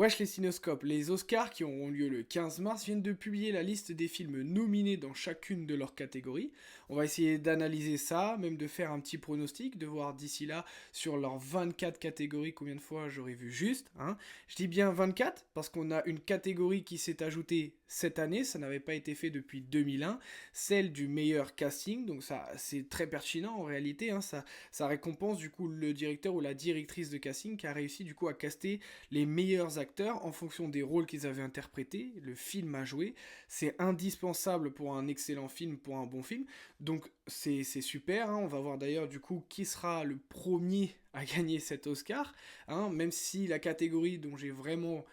Wesh les cinoscopes, les Oscars qui auront lieu le 15 mars viennent de publier la liste des films nominés dans chacune de leurs catégories. On va essayer d'analyser ça, même de faire un petit pronostic, de voir d'ici là sur leurs 24 catégories combien de fois j'aurais vu juste. Hein. Je dis bien 24 parce qu'on a une catégorie qui s'est ajoutée cette année, ça n'avait pas été fait depuis 2001, celle du meilleur casting, donc ça c'est très pertinent en réalité, hein, ça récompense du coup le directeur ou la directrice de casting qui a réussi du coup à caster les meilleurs acteurs en fonction des rôles qu'ils avaient interprétés, le film à jouer. C'est indispensable pour un excellent film, pour un bon film. Donc c'est super. Hein. On va voir d'ailleurs du coup qui sera le premier à gagner cet Oscar. Hein. Même si la catégorie dont j'ai vraiment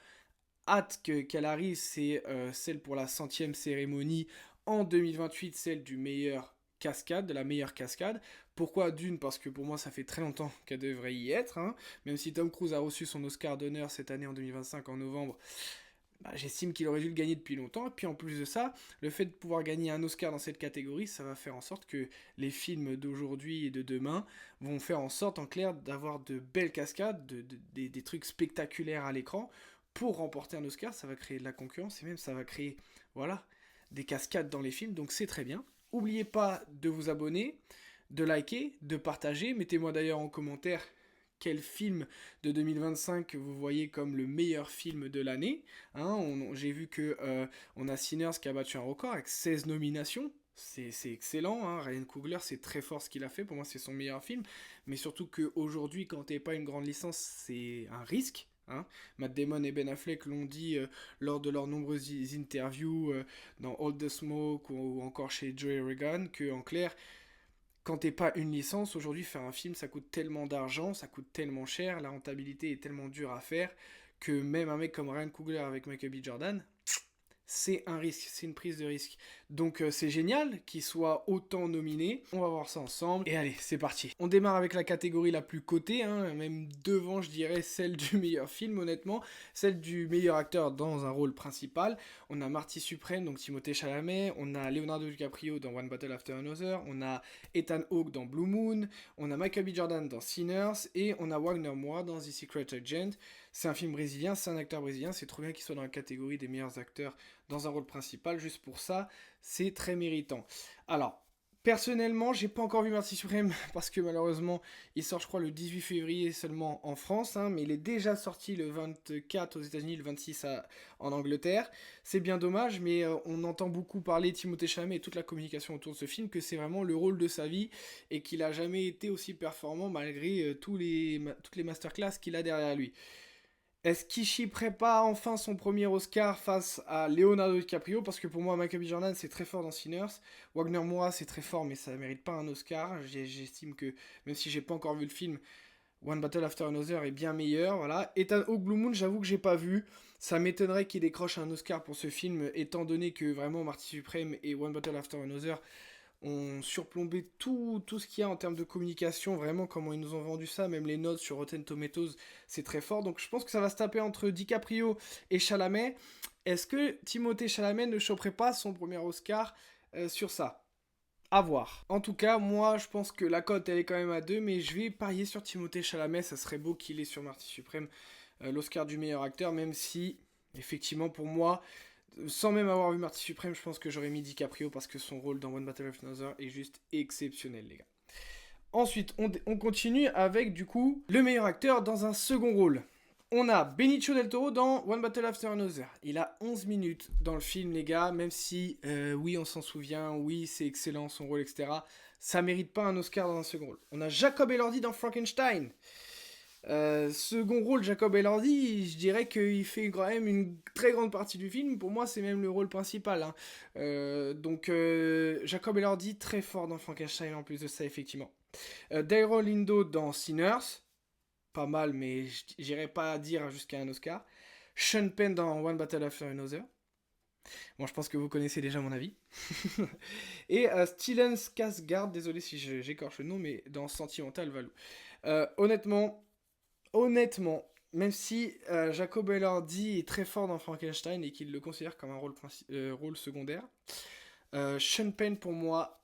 hâte qu'elle arrive, c'est celle pour la 100e cérémonie en 2028, celle du meilleur cascade, de la meilleure cascade. Pourquoi? D'une, parce que pour moi ça fait très longtemps qu'elle devrait y être, hein. Même si Tom Cruise a reçu son Oscar d'honneur cette année en 2025 en novembre, bah, j'estime qu'il aurait dû le gagner depuis longtemps. Et puis en plus de ça, le fait de pouvoir gagner un Oscar dans cette catégorie, ça va faire en sorte que les films d'aujourd'hui et de demain vont faire en sorte, en clair, d'avoir de belles cascades, des trucs spectaculaires à l'écran. Pour remporter un Oscar, ça va créer de la concurrence et même ça va créer, voilà, des cascades dans les films. Donc c'est très bien. N'oubliez pas de vous abonner, de liker, de partager. Mettez-moi d'ailleurs en commentaire quel film de 2025 vous voyez comme le meilleur film de l'année. Hein, j'ai vu que on a Sinners qui a battu un record avec 16 nominations. C'est excellent, hein. Ryan Coogler, c'est très fort ce qu'il a fait. Pour moi, c'est son meilleur film. Mais surtout qu'aujourd'hui, quand t'es pas une grande licence, c'est un risque. Hein. Matt Damon et Ben Affleck l'ont dit lors de leurs nombreuses interviews dans All the Smoke ou encore chez Joey Regan, que en clair, quand t'es pas une licence, aujourd'hui faire un film ça coûte tellement d'argent, ça coûte tellement cher, la rentabilité est tellement dure à faire, que même un mec comme Ryan Coogler avec Michael B. Jordan, c'est un risque, c'est une prise de risque. Donc c'est génial qu'il soit autant nominé. On va voir ça ensemble. Et allez, c'est parti. On démarre avec la catégorie la plus cotée, hein, même devant, je dirais, celle du meilleur film, honnêtement. Celle du meilleur acteur dans un rôle principal. On a Marty Supreme, donc Timothée Chalamet. On a Leonardo DiCaprio dans One Battle After Another. On a Ethan Hawke dans Blue Moon. On a Michael B. Jordan dans Sinners. Et on a Wagner Moura dans The Secret Agent. C'est un film brésilien, c'est un acteur brésilien. C'est trop bien qu'il soit dans la catégorie des meilleurs acteurs dans un rôle principal, juste pour ça, c'est très méritant. Alors, personnellement, j'ai pas encore vu Marty Supreme parce que malheureusement, il sort, je crois, le 18 février seulement en France, hein, mais il est déjà sorti le 24 aux États-Unis, le 26 en Angleterre. C'est bien dommage, mais on entend beaucoup parler Timothée Chalamet et toute la communication autour de ce film que c'est vraiment le rôle de sa vie et qu'il a jamais été aussi performant malgré toutes les masterclass qu'il a derrière lui. Est-ce qu'il chipperait pas enfin son premier Oscar face à Leonardo DiCaprio? Parce que pour moi, Michael B. Jordan, c'est très fort dans Sinners. Wagner Moura, c'est très fort, mais ça mérite pas un Oscar. J'estime que, même si j'ai pas encore vu le film, One Battle After Another est bien meilleur. Voilà. Ethan Hawke Blue Moon, j'avoue que j'ai pas vu. Ça m'étonnerait qu'il décroche un Oscar pour ce film, étant donné que vraiment Marty Supreme et One Battle After Another ont surplombé tout ce qu'il y a en termes de communication, vraiment comment ils nous ont vendu ça, même les notes sur Rotten Tomatoes, c'est très fort. Donc je pense que ça va se taper entre DiCaprio et Chalamet. Est-ce que Timothée Chalamet ne choperait pas son premier Oscar sur ça? À voir. En tout cas, moi, je pense que la cote, elle est quand même à 2, mais je vais parier sur Timothée Chalamet. Ça serait beau qu'il ait sur Marty Supreme l'Oscar du meilleur acteur, même si, effectivement, pour moi, sans même avoir vu Marty Supreme, je pense que j'aurais mis DiCaprio parce que son rôle dans One Battle of Another est juste exceptionnel, les gars. Ensuite, on continue avec, du coup, le meilleur acteur dans un second rôle. On a Benicio del Toro dans One Battle After Another. Il a 11 minutes dans le film, les gars, même si, oui, on s'en souvient, oui, c'est excellent son rôle, etc. Ça mérite pas un Oscar dans un second rôle. On a Jacob Elordi dans Frankenstein. Second rôle, Jacob Elordi, je dirais qu'il fait quand même une très grande partie du film. Pour moi, c'est même le rôle principal. Hein. Donc, Jacob Elordi, très fort dans Frankenstein en plus de ça, effectivement. Daryl Lindo dans Sinners, pas mal, mais j'irai pas dire jusqu'à un Oscar. Sean Penn dans One Battle After Another. Bon, je pense que vous connaissez déjà mon avis. Et Stellan Skarsgård, désolé si j'écorche le nom, mais dans Sentimental Valou. Honnêtement, même si Jacob Elordi est très fort dans Frankenstein et qu'il le considère comme un rôle secondaire, Sean Penn pour moi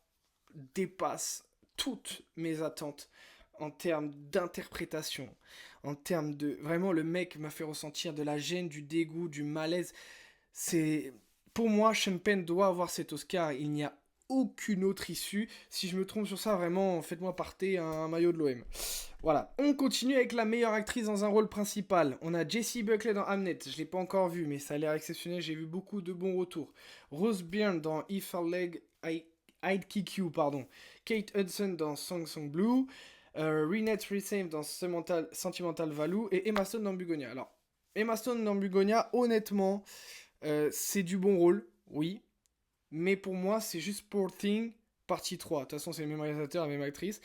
dépasse toutes mes attentes en termes d'interprétation, en termes de... Vraiment, le mec m'a fait ressentir de la gêne, du dégoût, du malaise. C'est... Pour moi, Sean Penn doit avoir cet Oscar. Il n'y a aucune autre issue. Si je me trompe sur ça, vraiment, faites-moi parter un maillot de l'OM. Voilà. On continue avec la meilleure actrice dans un rôle principal. On a Jessie Buckley dans Hamnet. Je ne l'ai pas encore vu, mais ça a l'air exceptionnel. J'ai vu beaucoup de bons retours. Rose Byrne dans If Our Leg... I'd Kick You, pardon. Kate Hudson dans Song Song Blue. Renate Reesame dans Sentimental Value. Et Emma Stone dans Bugonia. Alors, Emma Stone dans Bugonia, honnêtement, c'est du bon rôle, oui. Mais pour moi, c'est juste Poor Thing, partie 3. De toute façon, c'est le même réalisateur, la même actrice.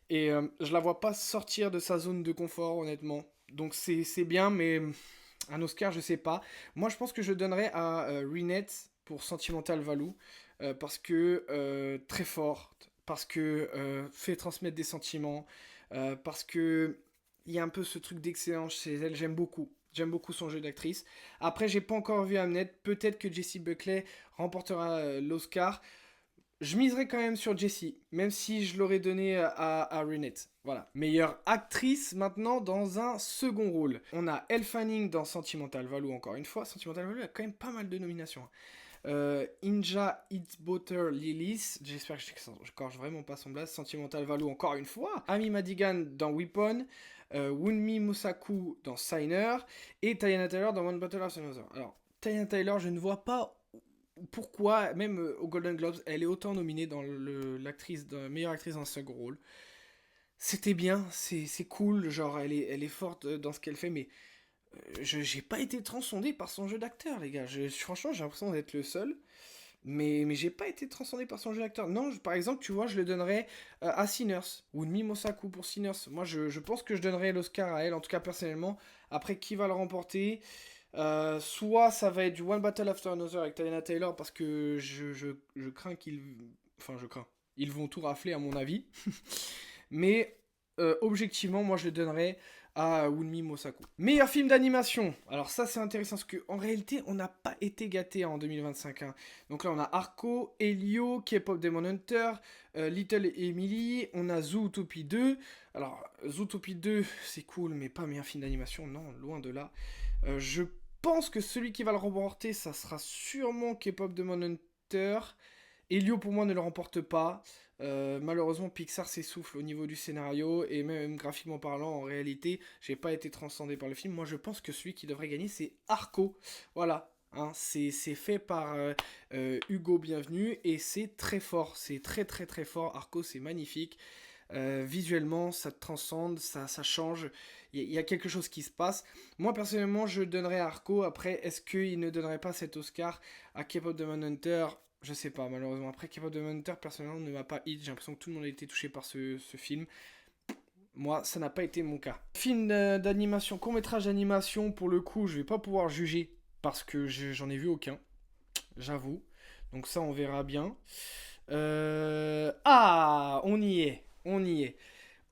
Et je la vois pas sortir de sa zone de confort, honnêtement. Donc c'est bien, mais un Oscar, je sais pas. Moi, je pense que je donnerais à Renate pour Sentimental Value. Parce que très forte, parce que fait transmettre des sentiments, parce que il y a un peu ce truc d'excellence chez elle, j'aime beaucoup. J'aime beaucoup son jeu d'actrice. Après, j'ai pas encore vu Hamnet. Peut-être que Jessie Buckley remportera l'Oscar. Je miserais quand même sur Jessie, même si je l'aurais donné à Renate. Voilà. Meilleure actrice maintenant dans un second rôle. On a Elle Fanning dans Sentimental Value encore une fois. Sentimental Value a quand même pas mal de nominations. Inja Butter Lilies, j'espère que je corge vraiment pas son blast. Sentimental Value encore une fois. Amy Madigan dans Weapon. Wunmi Musaku dans Signer. Et Teyana Taylor dans One Battle After Another. Alors, Teyana Taylor, je ne vois pas pourquoi, même aux Golden Globes, elle est autant nominée dans l'actrice, meilleure actrice dans un second rôle. C'était bien, c'est cool, genre elle est forte dans ce qu'elle fait, mais j'ai pas été transcendé par son jeu d'acteur, les gars. Franchement, j'ai l'impression d'être le seul. Mais j'ai pas été transcendé par son jeu d'acteur. Non, par exemple, tu vois, je le donnerais à Sinners. Ou Mimosaku pour Sinners. Moi, je pense que je donnerais l'Oscar à elle, en tout cas personnellement. Après, qui va le remporter soit ça va être du One Battle After Another avec Teyana Taylor, parce que je crains qu'ils... Enfin, je crains. Ils vont tout rafler, à mon avis. Mais objectivement, moi, je le donnerais à Wunmi Mosaku. Meilleur film d'animation. Alors ça, c'est intéressant parce qu'en réalité, on n'a pas été gâtés en 2025. Hein. Donc là, on a Arco, Elio, K-Pop Demon Hunter, Little Emily, on a Zootopie 2. Alors, Zootopie 2, c'est cool, mais pas meilleur film d'animation, non, loin de là. Je pense que celui qui va le remporter, ça sera sûrement K-Pop Demon Hunter. Elio, pour moi, ne le remporte pas. Malheureusement, Pixar s'essouffle au niveau du scénario et même graphiquement parlant, en réalité, j'ai pas été transcendé par le film. Moi, je pense que celui qui devrait gagner, c'est Arco. Voilà, hein, c'est fait par Hugo Bienvenu et c'est très fort. C'est très très très fort. Arco, c'est magnifique. Visuellement, ça te transcende, ça change. Il y a quelque chose qui se passe. Moi, personnellement, je donnerais à Arco. Après, est-ce qu'il ne donnerait pas cet Oscar à K-Pop Demon Hunter? Je sais pas, malheureusement. Après, K-Pop Demon Hunter, personnellement, ne m'a pas hit. J'ai l'impression que tout le monde a été touché par ce film. Moi, ça n'a pas été mon cas. Film d'animation, court-métrage d'animation, pour le coup, je vais pas pouvoir juger parce que j'en ai vu aucun. J'avoue. Donc ça, on verra bien. Ah, on y est. On y est.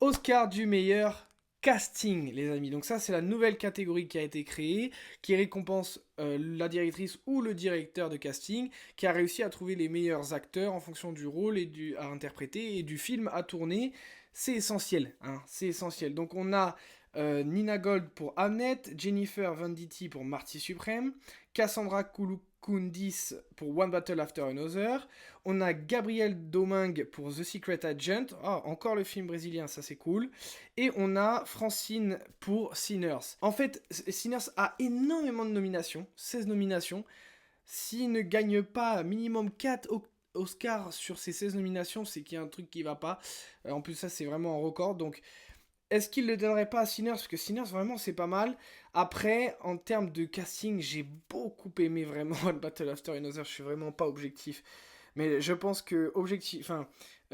Oscar du meilleur casting, les amis. Donc ça, c'est la nouvelle catégorie qui a été créée, qui récompense la directrice ou le directeur de casting, qui a réussi à trouver les meilleurs acteurs en fonction du rôle à interpréter et du film à tourner. C'est essentiel, hein, c'est essentiel. Donc on a Nina Gold pour Hamnet, Jennifer Venditti pour Marty Supreme, Cassandra Koulikoundis pour One Battle After Another, on a Gabriel Domingue pour The Secret Agent, encore le film brésilien, ça c'est cool, et on a Francine pour Sinners. En fait, Sinners a énormément de nominations, 16 nominations. S'il ne gagne pas minimum 4 Oscars sur ces 16 nominations, c'est qu'il y a un truc qui va pas. En plus, ça c'est vraiment un record, donc... Est-ce qu'il ne le donnerait pas à Sinners? Parce que Sinners, vraiment, c'est pas mal. Après, en termes de casting, j'ai beaucoup aimé vraiment One Battle After Another. Je suis vraiment pas objectif. Mais je pense que,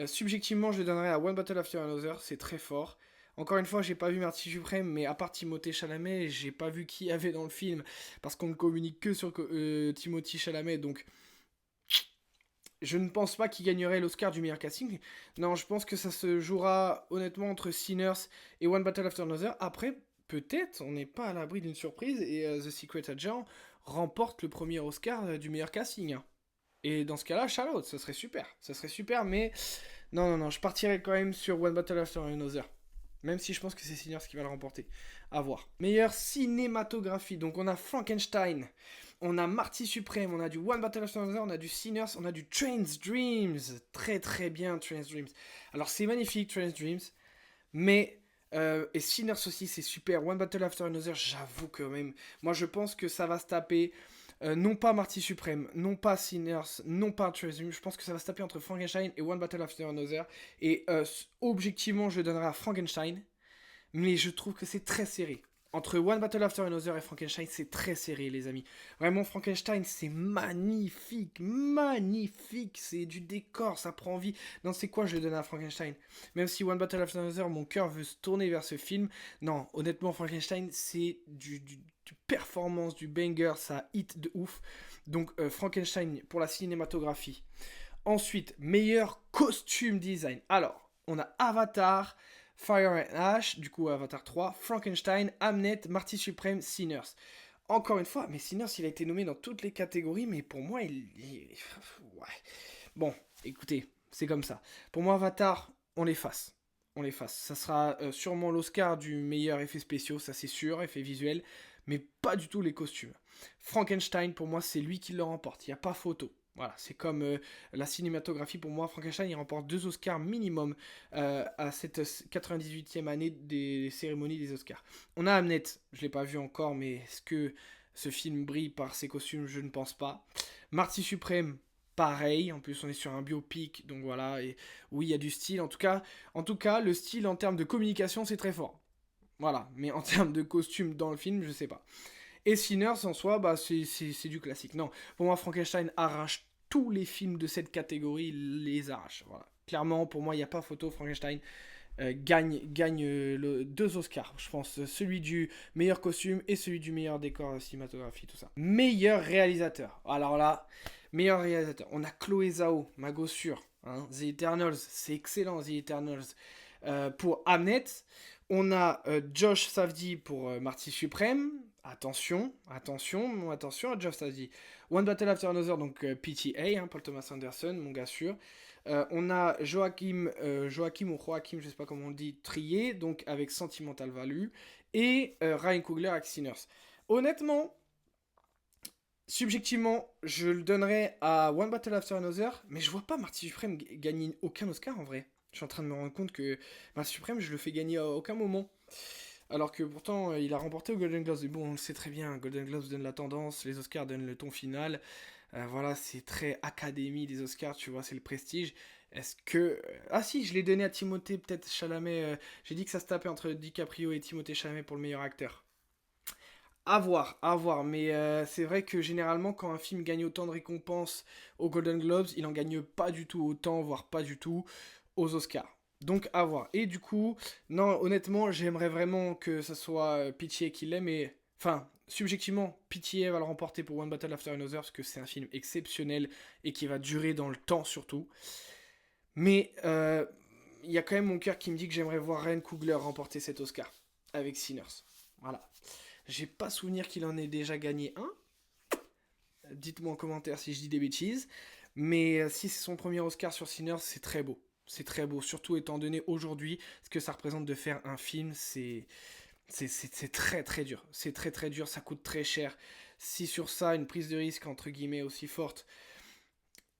subjectivement, je le donnerais à One Battle After Another. C'est très fort. Encore une fois, j'ai pas vu Marty Supreme, mais à part Timothée Chalamet, j'ai pas vu qui y avait dans le film. Parce qu'on ne communique que sur Timothée Chalamet. Donc, je ne pense pas qu'il gagnerait l'Oscar du meilleur casting. Non, je pense que ça se jouera honnêtement entre Sinners et One Battle After Another. Après, peut-être, on n'est pas à l'abri d'une surprise et The Secret Agent remporte le premier Oscar du meilleur casting. Hein. Et dans ce cas-là, Charlotte, ça serait super. Ça serait super, mais non, je partirais quand même sur One Battle After Another. Même si je pense que c'est Sinners qui va le remporter. À voir. Meilleure cinématographie. Donc on a Frankenstein, on a Marty Supreme, on a du One Battle After Another, on a du Sinners, on a du Train's Dreams. Très très bien Train's Dreams. Alors c'est magnifique Train's Dreams, mais et Sinners aussi c'est super. One Battle After Another, j'avoue que même, moi je pense que ça va se taper. Non pas Marty Supreme, non pas Sinners, non pas Train's Dreams. Je pense que ça va se taper entre Frankenstein et One Battle After Another. Et objectivement, je donnerai à Frankenstein. Mais je trouve que c'est très serré. Entre One Battle After Another et Frankenstein, c'est très serré, les amis. Vraiment, Frankenstein, c'est magnifique, magnifique. C'est du décor, ça prend vie. Non, c'est quoi, je le donne à Frankenstein. Même si One Battle After Another, mon cœur veut se tourner vers ce film. Non, honnêtement, Frankenstein, c'est du performance, du banger, ça hit de ouf. Donc, Frankenstein pour la cinématographie. Ensuite, meilleur costume design. Alors, on a Avatar, Fire and Ash, du coup Avatar 3, Frankenstein, Hamnet, Marty Supreme, Sinners. Encore une fois, mais Sinners, il a été nommé dans toutes les catégories, mais pour moi, ouais. Bon, écoutez, c'est comme ça. Pour moi, Avatar, on l'efface. On l'efface. Ça sera sûrement l'Oscar du meilleur effet spéciaux, ça c'est sûr, effet visuel, mais pas du tout les costumes. Frankenstein, pour moi, c'est lui qui le remporte. Il n'y a pas photo. Voilà, c'est comme la cinématographie pour moi. Frankenstein, il remporte 2 Oscars minimum à cette 98e année des cérémonies des Oscars. On a Hamnet, je ne l'ai pas vu encore, mais est-ce que ce film brille par ses costumes? Je ne pense pas. Marty Supreme, pareil. En plus, on est sur un biopic, donc voilà. Et oui, il y a du style. En tout cas, le style en termes de communication, c'est très fort. Voilà, mais en termes de costume dans le film, je sais pas. Et Sinners en soi, bah, c'est du classique. Non, pour moi, Frankenstein arrache tous les films de cette catégorie, les arrache. Voilà. Clairement, pour moi, il n'y a pas photo. Frankenstein gagne 2 Oscars, je pense. Celui du meilleur costume et celui du meilleur décor cinématographie, tout ça. Meilleur réalisateur. Alors là, meilleur réalisateur. On a Chloé Zhao, ma gossure. Hein, The Eternals, c'est excellent, The Eternals. Pour Hamnet, on a Josh Safdie pour Marty Supreme. Attention à Josh Safdie. One Battle After Another, donc PTA, hein, Paul Thomas Anderson, mon gars sûr. On a Joachim, ou Joachim, je sais pas comment on le dit, Trier, donc avec Sentimental Value. Et Ryan Coogler avec Sinners. Honnêtement, subjectivement, je le donnerais à One Battle After Another, mais je vois pas Marty Supreme gagner aucun Oscar en vrai. Je suis en train de me rendre compte que Marty Supreme, je le fais gagner à aucun moment. Alors que pourtant, il a remporté au Golden Globes. Et bon, on le sait très bien, Golden Globes donne la tendance, les Oscars donnent le ton final. Voilà, c'est très académie des Oscars, tu vois, c'est le prestige. Est-ce que... Ah si, je l'ai donné à Timothée, peut-être Chalamet. J'ai dit que ça se tapait entre DiCaprio et Timothée Chalamet pour le meilleur acteur. À voir, mais c'est vrai que généralement quand un film gagne autant de récompenses aux Golden Globes, il en gagne pas du tout autant, voire pas du tout aux Oscars. Donc à voir. Et du coup, non, honnêtement, j'aimerais vraiment que ça soit Pitié qui l'ait, mais enfin, subjectivement, Pitié va le remporter pour One Battle After Another parce que c'est un film exceptionnel et qui va durer dans le temps surtout. Mais il y a quand même mon cœur qui me dit que j'aimerais voir Ryan Coogler remporter cet Oscar avec Sinners. Voilà. J'ai pas souvenir qu'il en ait déjà gagné un. Dites-moi en commentaire si je dis des bêtises. Mais si c'est son premier Oscar sur Sinners, c'est très beau. C'est très beau, surtout étant donné aujourd'hui ce que ça représente de faire un film, c'est très très dur. C'est très très dur, ça coûte très cher. Si sur ça, une prise de risque entre guillemets aussi forte,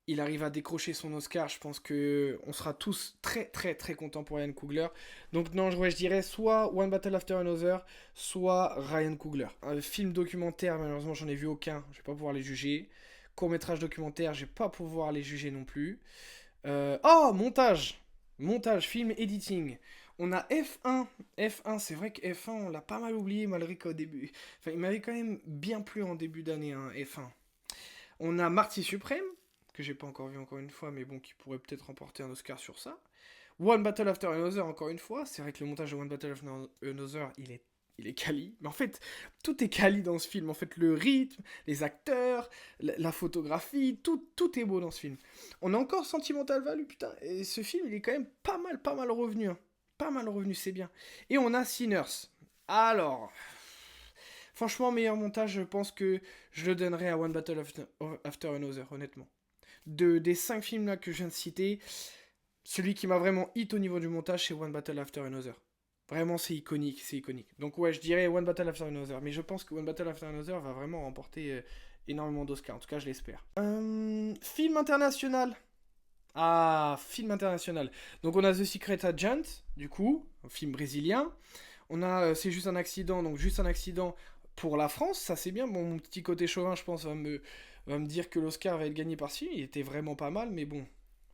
il arrive à décrocher son Oscar, je pense que on sera tous très très très contents pour Ryan Coogler. Donc non, je dirais soit One Battle After Another, soit Ryan Coogler. Un film documentaire, malheureusement, j'en ai vu aucun, je vais pas pouvoir les juger. Court-métrage documentaire, je vais pas pouvoir les juger non plus. Oh, montage, film, editing. On a F1. F1, c'est vrai que F1, on l'a pas mal oublié malgré qu'au début. Enfin, il m'avait quand même bien plu en début d'année, hein, F1. On a Marty Supreme, que j'ai pas encore vu encore une fois, mais bon, qui pourrait peut-être remporter un Oscar sur ça. One Battle After Another, encore une fois. C'est vrai que le montage de One Battle After Another, il est quali. Mais en fait, tout est quali dans ce film. En fait, le rythme, les acteurs, la photographie, tout est beau dans ce film. On a encore Sentimental Value, putain. Et ce film, il est quand même pas mal revenu. Hein. Pas mal revenu, c'est bien. Et on a Sinners. Alors, franchement, meilleur montage, je pense que je le donnerais à One Battle After Another, honnêtement. Des 5 films là que je viens de citer, celui qui m'a vraiment hit au niveau du montage, c'est One Battle After Another. Vraiment, c'est iconique, c'est iconique. Donc ouais, je dirais One Battle After Another, mais je pense que One Battle After Another va vraiment remporter énormément d'Oscars, en tout cas je l'espère. Film international. Ah, film international. Donc on a The Secret Agent, du coup, un film brésilien. On a C'est juste un accident, donc juste un accident pour la France, ça c'est bien. Bon, mon petit côté chauvin, je pense, va me dire que l'Oscar va être gagné par ce film. Il était vraiment pas mal, mais bon,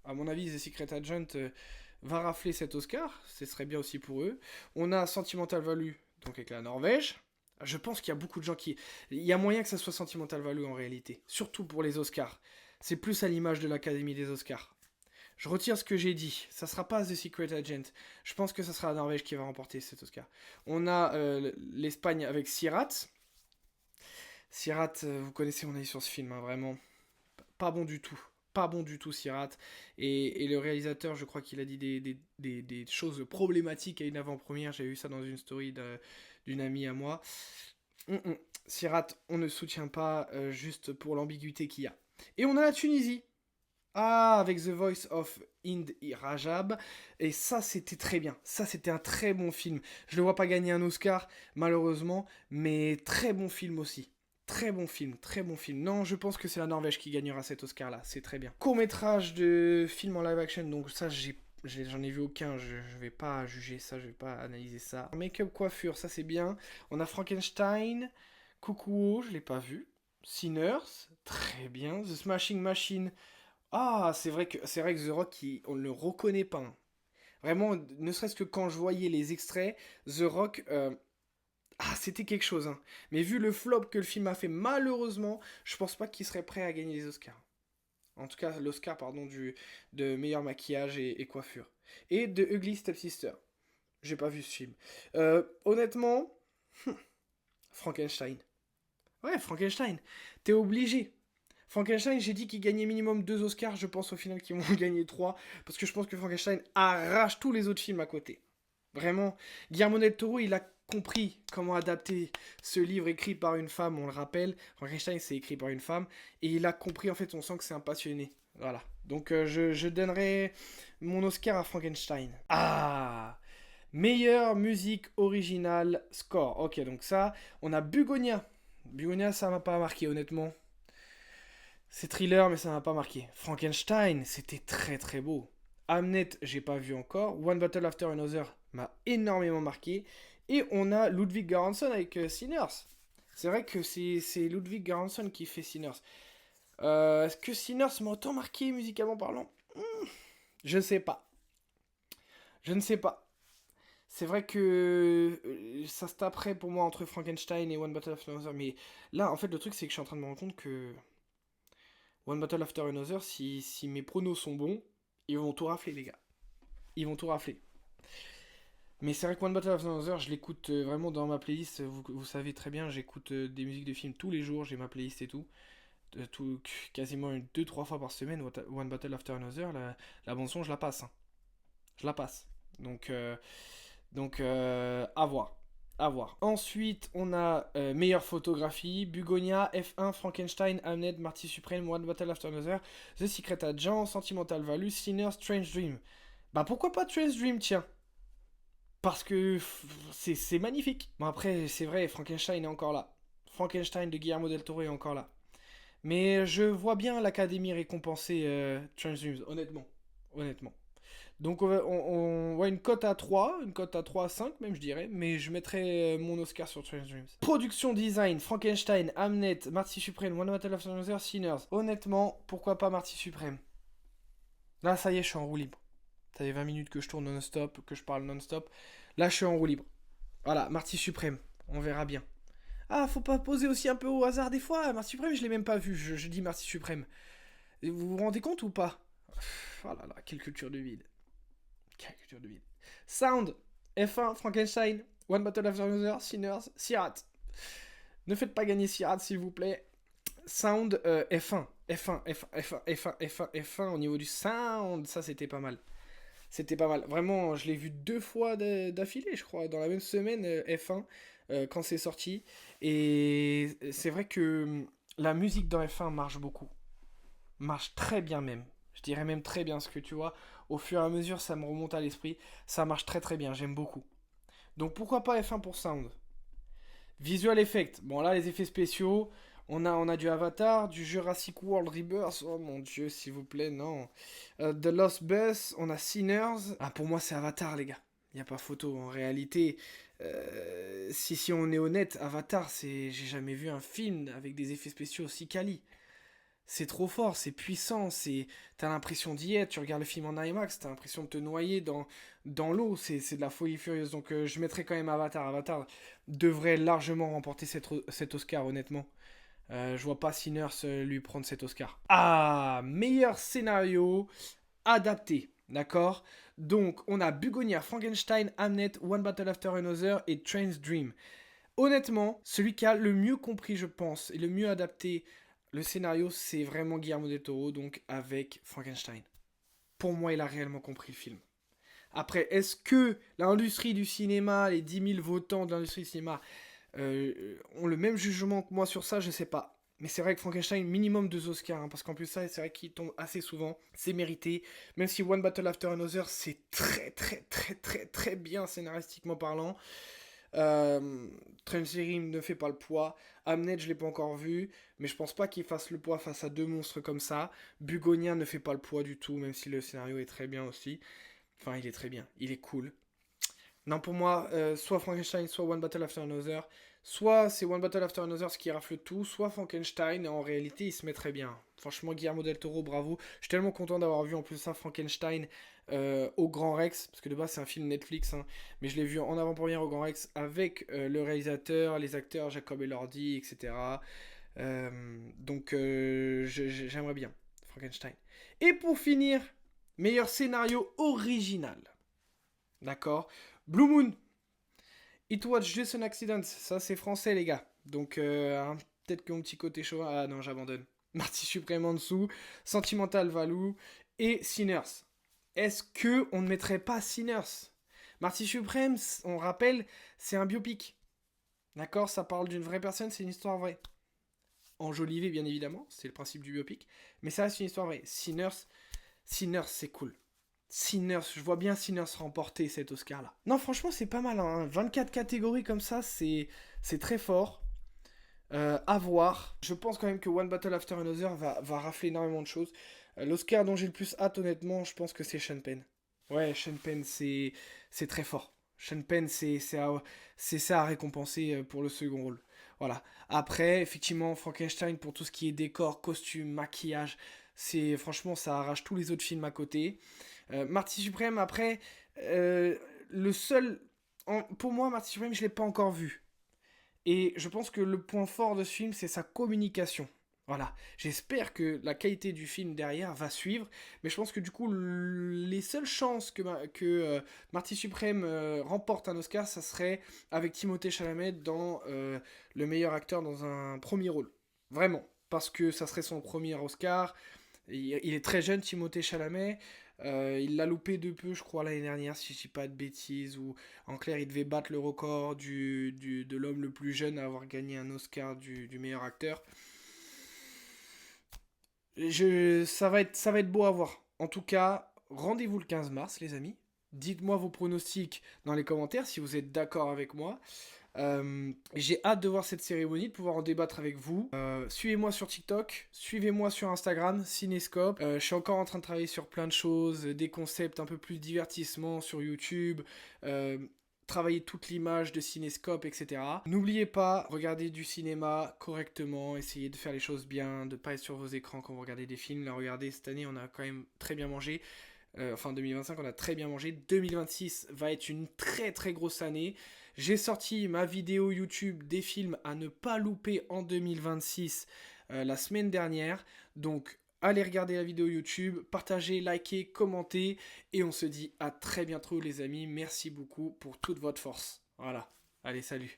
à mon avis, The Secret Agent va rafler cet Oscar. Ce serait bien aussi pour eux. On a Sentimental Value, donc avec la Norvège. Je pense qu'il y a beaucoup de gens qui... Il y a moyen que ça soit Sentimental Value en réalité, surtout pour les Oscars. C'est plus à l'image de l'Académie des Oscars. Je retire ce que j'ai dit. Ça sera pas The Secret Agent. Je pense que ça sera la Norvège qui va remporter cet Oscar. On a l'Espagne avec Sirat. Sirat, vous connaissez mon avis sur ce film, hein, vraiment. Pas bon du tout. Pas bon du tout, Sirat. Et le réalisateur, je crois qu'il a dit des choses problématiques à une avant-première. J'ai vu ça dans une story d'une amie à moi. Sirat, on ne soutient pas juste pour l'ambiguïté qu'il y a. Et on a la Tunisie. Ah, avec The Voice of Ind Rajab. Et ça, c'était très bien. Ça, c'était un très bon film. Je le vois pas gagner un Oscar, malheureusement, mais très bon film aussi. Très bon film, très bon film. Non, je pense que c'est la Norvège qui gagnera cet Oscar-là. C'est très bien. Court-métrage de film en live action, donc ça, j'en ai vu aucun. Je vais pas juger ça, je vais pas analyser ça. Make-up coiffure, ça c'est bien. On a Frankenstein. Coucou, je l'ai pas vu. Sinners, très bien. The Smashing Machine. Ah, c'est vrai que The Rock, on ne le reconnaît pas, hein. Vraiment, ne serait-ce que quand je voyais les extraits, The Rock, c'était quelque chose, hein. Mais vu le flop que le film a fait, malheureusement, je pense pas qu'il serait prêt à gagner les Oscars. En tout cas, l'Oscar, pardon, de meilleur maquillage et coiffure. Et de Ugly Stepsister. J'ai pas vu ce film. Honnêtement, Frankenstein. Ouais, Frankenstein. T'es obligé. Frankenstein, j'ai dit qu'il gagnait minimum 2 Oscars, je pense au final qu'ils vont gagner 3, parce que je pense que Frankenstein arrache tous les autres films à côté. Vraiment, Guillermo del Toro, il a compris comment adapter ce livre écrit par une femme, on le rappelle. Frankenstein, c'est écrit par une femme, et il a compris, en fait, on sent que c'est un passionné. Voilà. Donc je donnerai mon Oscar à Frankenstein. Ah, meilleure musique originale score. Ok, donc ça, on a Bugonia. Bugonia, ça m'a pas marqué, honnêtement. C'est thriller, mais ça m'a pas marqué. Frankenstein, c'était très très beau. Hamnet, j'ai pas vu encore. One Battle After Another m'a énormément marqué. Et on a Ludwig Göransson avec Sinners. C'est vrai que c'est Ludwig Göransson qui fait Sinners. Est-ce que Sinners m'a autant marqué musicalement parlant? Je ne sais pas. Je ne sais pas. C'est vrai que ça se taperait pour moi entre Frankenstein et One Battle After Another. Mais là, en fait, le truc, c'est que je suis en train de me rendre compte que One Battle After Another, si mes pronos sont bons, ils vont tout rafler, les gars. Ils vont tout rafler. Mais c'est vrai que One Battle After Another, je l'écoute vraiment dans ma playlist. Vous savez très bien, j'écoute des musiques de films tous les jours, j'ai ma playlist et tout. Quasiment 2-3 fois par semaine, One Battle After Another, la bande-son, je la passe, hein. Je la passe. Donc, à voir. À voir. Ensuite, on a meilleure photographie, Bugonia, F1, Frankenstein, Hamnet, Marty Supreme, One Battle After Another, The Secret Agent, Sentimental Value, Sinner, Strange Dream. Bah pourquoi pas Strange Dream, tiens? Parce que c'est magnifique. Bon après, c'est vrai, Frankenstein est encore là. Frankenstein de Guillermo del Toro est encore là. Mais je vois bien l'Académie récompenser Strange Dreams, honnêtement. Honnêtement. Donc on voit une cote à 3, une cote à 3 à 5 même je dirais, mais je mettrai mon Oscar sur Strange Dreams. Production design, Frankenstein, Hamnet, Marty Supreme, One Battle After Another, Sinners. Honnêtement, pourquoi pas Marty Supreme? Là ça y est, je suis en roue libre. Ça fait 20 minutes que je tourne non-stop, que je parle non-stop. Là je suis en roue libre. Voilà, Marty Supreme, on verra bien. Ah, faut pas poser aussi un peu au hasard des fois. Marty Supreme, je l'ai même pas vu, je dis Marty Supreme. Et vous vous rendez compte ou pas? Oh là là, quelle culture de vide. Quelle culture de vide. Sound, F1, Frankenstein, One Battle After Another, Sinners, Sirat. Ne faites pas gagner Sirat, s'il vous plaît. Sound, F1. F1 au niveau du sound, ça c'était pas mal. C'était pas mal. Vraiment, je l'ai vu 2 fois d'affilée, je crois, dans la même semaine, F1, quand c'est sorti. Et c'est vrai que la musique dans F1 marche beaucoup. Marche très bien même. Je dirais même très bien, ce que tu vois, au fur et à mesure, ça me remonte à l'esprit. Ça marche très très bien, j'aime beaucoup. Donc pourquoi pas F1 pour sound? Visual effect. Bon là les effets spéciaux, on a du Avatar, du Jurassic World Rebirth. Oh mon dieu, s'il vous plaît, non. The Lost Bus, on a Sinners. Ah pour moi c'est Avatar les gars. Il n'y a pas photo. En réalité, si on est honnête, Avatar, j'ai jamais vu un film avec des effets spéciaux aussi quali. C'est trop fort, c'est puissant, t'as l'impression d'y être, tu regardes le film en IMAX, t'as l'impression de te noyer dans l'eau, c'est de la folie furieuse. Donc je mettrais quand même Avatar. Avatar devrait largement remporter cet Oscar, honnêtement. Je vois pas Sinners lui prendre cet Oscar. Ah, meilleur scénario adapté, d'accord? Donc on a Bugonia, Frankenstein, Hamnet, One Battle After Another et Train's Dream. Honnêtement, celui qui a le mieux compris, je pense, et le mieux adapté le scénario, c'est vraiment Guillermo del Toro, donc avec Frankenstein. Pour moi, il a réellement compris le film. Après, est-ce que l'industrie du cinéma, les 10 000 votants de l'industrie du cinéma, ont le même jugement que moi sur ça? Je sais pas. Mais c'est vrai que Frankenstein, minimum 2 Oscars, hein, parce qu'en plus ça, c'est vrai qu'il tombe assez souvent, c'est mérité. Même si One Battle After Another, c'est très très très très très bien scénaristiquement parlant. Transirim ne fait pas le poids. Hamnet, je l'ai pas encore vu, mais je pense pas qu'il fasse le poids face à 2 monstres comme ça. Bugonia ne fait pas le poids du tout, même si le scénario est très bien aussi. Enfin, il est très bien, il est cool. Non, pour moi, soit Frankenstein, soit One Battle After Another. Soit c'est One Battle After Another ce qui rafle tout, soit Frankenstein, et en réalité, il se met très bien. Franchement, Guillermo del Toro, bravo. Je suis tellement content d'avoir vu en plus ça, Frankenstein, au Grand Rex, parce que de base, c'est un film Netflix, hein, mais je l'ai vu en avant-première au Grand Rex avec le réalisateur, les acteurs, Jacob Elordi, etc. Donc, j'aimerais bien Frankenstein. Et pour finir, meilleur scénario original. D'accord? Blue Moon, It Was Just an Accident, ça c'est français les gars. Donc hein, peut-être que mon petit côté chauvin, ah non j'abandonne. Marty Suprême en dessous, Sentimental Value et Sinners. Est-ce que on ne mettrait pas Sinners? Marty Suprême, on rappelle, c'est un biopic. D'accord? Ça parle d'une vraie personne, c'est une histoire vraie. Enjolivé bien évidemment, c'est le principe du biopic. Mais ça reste une histoire vraie. Sinners c'est cool. Sinners, je vois bien Sinners remporter cet Oscar-là. Non, franchement, c'est pas mal. Hein. 24 catégories comme ça, c'est très fort. À voir. Je pense quand même que One Battle After Another va rafler énormément de choses. L'Oscar dont j'ai le plus hâte, honnêtement, je pense que c'est Sean Penn. Ouais, Sean Penn, c'est très fort. Sean Penn, c'est ça à récompenser pour le second rôle. Voilà. Après, effectivement, Frankenstein, pour tout ce qui est décor, costume, maquillage, franchement, ça arrache tous les autres films à côté. Marty Suprême, après, le seul. Pour moi, Marty Suprême, je ne l'ai pas encore vu. Et je pense que le point fort de ce film, c'est sa communication. Voilà. J'espère que la qualité du film derrière va suivre. Mais je pense que du coup, les seules chances que Marty Suprême remporte un Oscar, ça serait avec Timothée Chalamet dans le meilleur acteur dans un premier rôle. Vraiment. Parce que ça serait son premier Oscar. Il est très jeune, Timothée Chalamet. Il l'a loupé de peu, je crois, l'année dernière, si je dis pas de bêtises. Ou en clair, il devait battre le record de l'homme le plus jeune à avoir gagné un Oscar du meilleur acteur. Ça va être beau à voir. En tout cas, rendez-vous le 15 mars, les amis. Dites-moi vos pronostics dans les commentaires si vous êtes d'accord avec moi. J'ai hâte de voir cette cérémonie, de pouvoir en débattre avec vous. Suivez-moi sur TikTok, suivez-moi sur Instagram, Cinescope. Je suis encore en train de travailler sur plein de choses, des concepts un peu plus divertissement sur YouTube, travailler toute l'image de Cinescope, etc. N'oubliez pas, regardez du cinéma correctement, essayez de faire les choses bien, de ne pas être sur vos écrans quand vous regardez des films. Là, regardez, cette année, on a quand même très bien mangé. Enfin, 2025, on a très bien mangé. 2026 va être une très très grosse année. J'ai sorti ma vidéo YouTube des films à ne pas louper en 2026 la semaine dernière. Donc allez regarder la vidéo YouTube, partagez, likez, commentez. Et on se dit à très bientôt les amis. Merci beaucoup pour toute votre force. Voilà. Allez, salut.